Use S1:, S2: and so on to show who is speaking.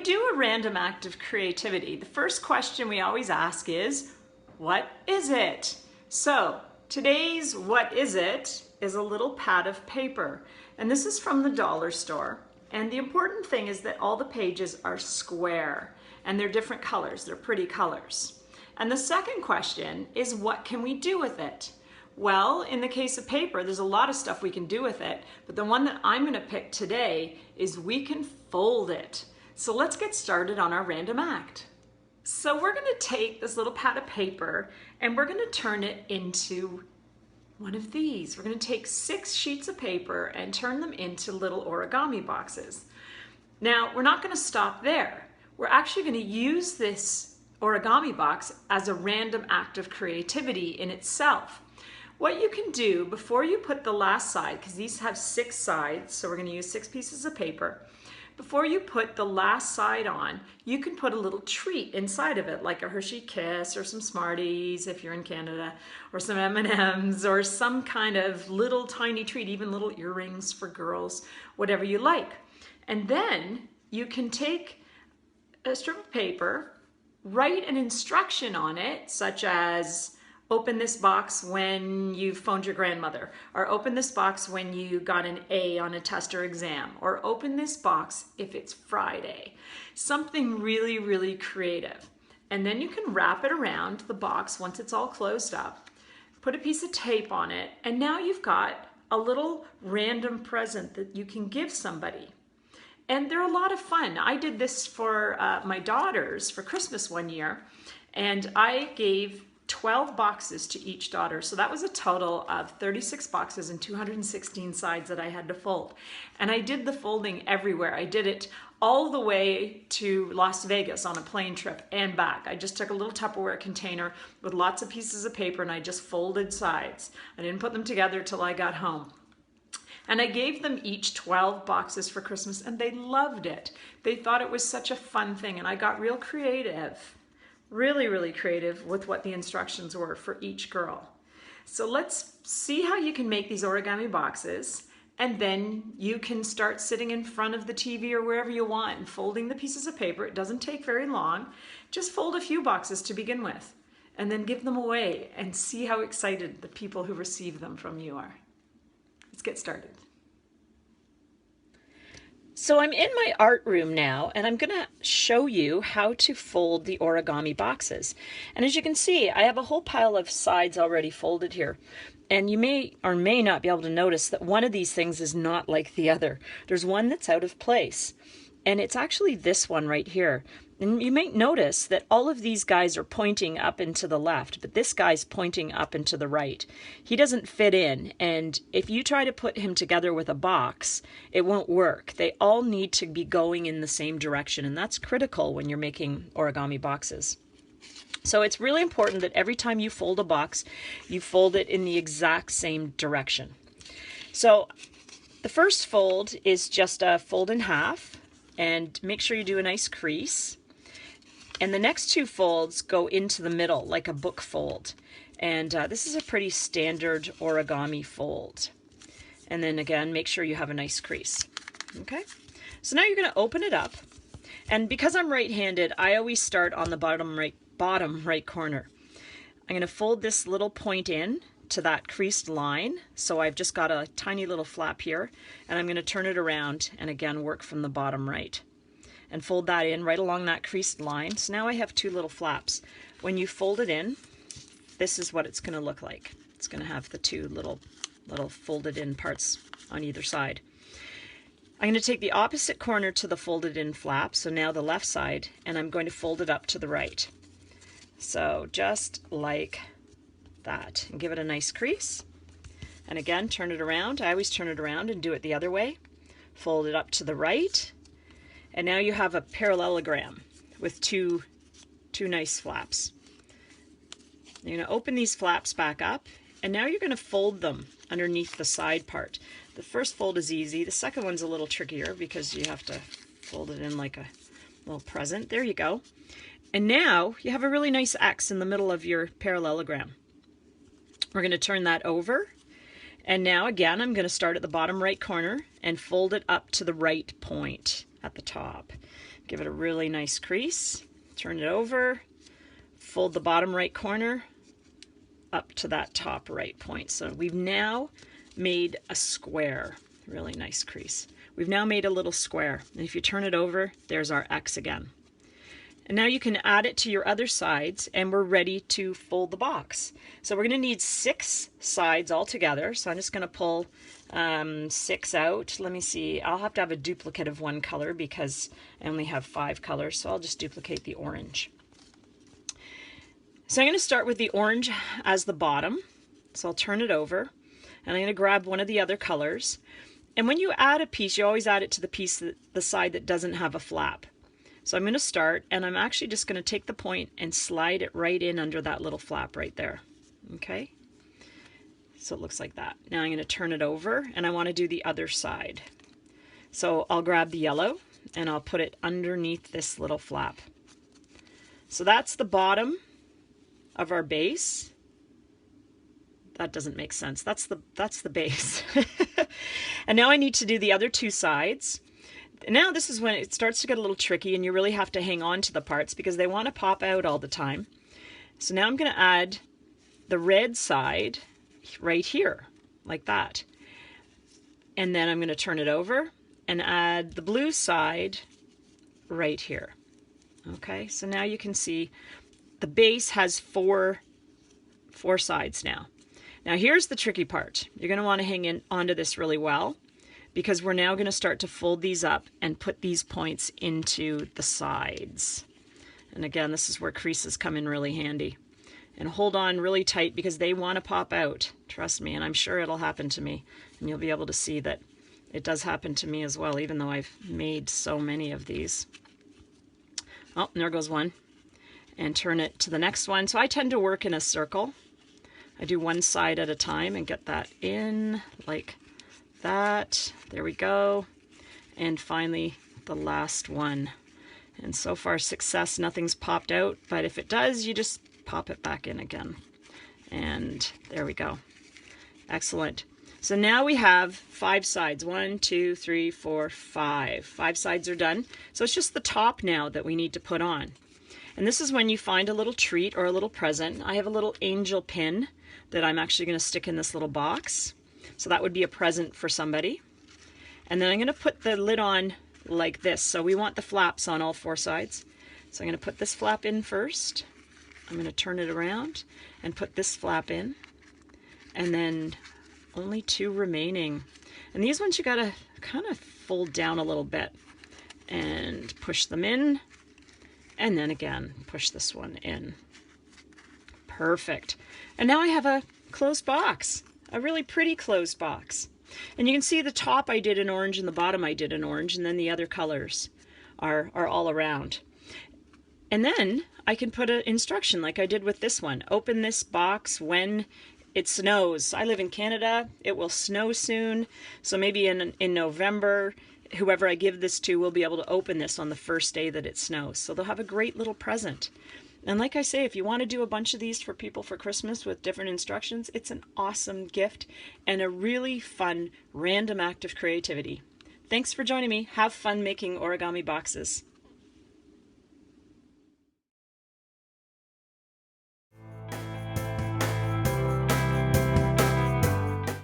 S1: do a random act of creativity, the first question we always ask is, what is it? So today's what is it is a little pad of paper. And this is from the dollar store. And the important thing is that all the pages are square and they're different colors. They're pretty colors. And the second question is, what can we do with it? Well, in the case of paper, there's a lot of stuff we can do with it, but the one that I'm going to pick today is we can fold it. So let's get started on our random act. So we're going to take this little pad of paper and we're going to turn it into one of these. We're going to take 6 sheets of paper and turn them into little origami boxes. Now, we're not going to stop there. We're actually going to use this origami box as a random act of creativity in itself. What you can do before you put the last side, because these have 6 sides, so we're going to use 6 pieces of paper. Before you put the last side on, you can put a little treat inside of it, like a Hershey Kiss or some Smarties if you're in Canada, or some M&Ms or some kind of little tiny treat, even little earrings for girls, whatever you like. And then you can take a strip of paper, write an instruction on it, such as open this box when you phoned your grandmother, or open this box when you got an A on a test or exam, or open this box if it's Friday. Something really, really creative. And then you can wrap it around the box once it's all closed up, put a piece of tape on it, and now you've got a little random present that you can give somebody. And they're a lot of fun. I did this for my daughters for Christmas one year, and I gave 12 boxes to each daughter. So that was a total of 36 boxes and 216 sides that I had to fold. And I did the folding everywhere. I did it all the way to Las Vegas on a plane trip and back. I just took a little Tupperware container with lots of pieces of paper and I just folded sides. I didn't put them together till I got home. And I gave them each 12 boxes for Christmas and they loved it. They thought it was such a fun thing, and I got real creative. Really, really creative with what the instructions were for each girl. So let's see how you can make these origami boxes, and then you can start sitting in front of the TV or wherever you want and folding the pieces of paper. It doesn't take very long. Just fold a few boxes to begin with and then give them away and see how excited the people who receive them from you are. Let's get started. So I'm in my art room now, and I'm going to show you how to fold the origami boxes. And as you can see, I have a whole pile of sides already folded here. And you may or may not be able to notice that one of these things is not like the other. There's one that's out of place, and it's actually this one right here. And you may notice that all of these guys are pointing up and to the left, but this guy's pointing up and to the right. He doesn't fit in, and if you try to put him together with a box, it won't work. They all need to be going in the same direction, and that's critical when you're making origami boxes. So it's really important that every time you fold a box, you fold it in the exact same direction. So the first fold is just a fold in half, and make sure you do a nice crease. And the next 2 folds go into the middle like a book fold. And this is a pretty standard origami fold. And then again, make sure you have a nice crease. Okay, so now you're going to open it up. And because I'm right-handed, I always start on the bottom right corner. I'm going to fold this little point in to that creased line. So I've just got a tiny little flap here, and I'm going to turn it around and again work from the bottom right and fold that in right along that creased line. So now I have 2 little flaps. When you fold it in, this is what it's going to look like. It's going to have the 2 little folded in parts on either side. I'm going to take the opposite corner to the folded in flap, so now the left side, and I'm going to fold it up to the right. So just like that, and give it a nice crease. And again, turn it around. I always turn it around and do it the other way. Fold it up to the right. And now you have a parallelogram with two nice flaps. You're going to open these flaps back up, and now you're going to fold them underneath the side part. The first fold is easy. The second one's a little trickier because you have to fold it in like a little present. There you go. And now you have a really nice X in the middle of your parallelogram. We're going to turn that over. And now again, I'm going to start at the bottom right corner and fold it up to the right point at the top. Give it a really nice crease, turn it over, fold the bottom right corner up to that top right point. So we've now made a square, really nice crease. We've now made a little square, and if you turn it over, there's our X again. And now you can add it to your other sides, and we're ready to fold the box. So we're going to need 6 sides all together. So I'm just going to pull 6 out. Let me see. I'll have to have a duplicate of one color because I only have 5 colors. So I'll just duplicate the orange. So I'm going to start with the orange as the bottom. So I'll turn it over, and I'm going to grab one of the other colors. And when you add a piece, you always add it to the piece, the side that doesn't have a flap. So I'm going to start, and I'm actually just going to take the point and slide it right in under that little flap right there. Okay? So it looks like that. Now I'm going to turn it over, and I want to do the other side. So I'll grab the yellow, and I'll put it underneath this little flap. So that's the bottom of our base. That doesn't make sense. That's the base. And now I need to do the other 2 sides. Now this is when it starts to get a little tricky, and you really have to hang on to the parts because they want to pop out all the time. So now I'm going to add the red side right here, like that. And then I'm going to turn it over and add the blue side right here. Okay, so now you can see the base has four sides now. Now here's the tricky part. You're going to want to hang onto this really well, because we're now going to start to fold these up and put these points into the sides. And again, this is where creases come in really handy. And hold on really tight because they want to pop out. Trust me, and I'm sure it'll happen to me. And you'll be able to see that it does happen to me as well, even though I've made so many of these. Oh, and there goes one. And turn it to the next one. So I tend to work in a circle. I do one side at a time and get that in like that. There we go. And finally the last one. And so far success, nothing's popped out, but if it does, you just pop it back in again. And there we go. Excellent. So now we have 5 sides. 1, 2, 3, 4, 5. 5 sides are done. So it's just the top now that we need to put on. And this is when you find a little treat or a little present. I have a little angel pin that I'm actually going to stick in this little box. So that would be a present for somebody. And then I'm going to put the lid on like this. So we want the flaps on all 4 sides. So I'm going to put this flap in first. I'm going to turn it around and put this flap in. And then only 2 remaining. And these ones you got to kind of fold down a little bit and push them in. And then again, push this one in. Perfect. And now I have a closed box. A really pretty closed box. And you can see the top I did in orange and the bottom I did in orange, and then the other colors are all around. And then I can put an instruction like I did with this one. Open this box when it snows. I live in Canada. It will snow soon. So maybe in November, whoever I give this to will be able to open this on the first day that it snows. So they'll have a great little present. And like I say, if you want to do a bunch of these for people for Christmas with different instructions, it's an awesome gift and a really fun random act of creativity. Thanks for joining me. Have fun making origami boxes.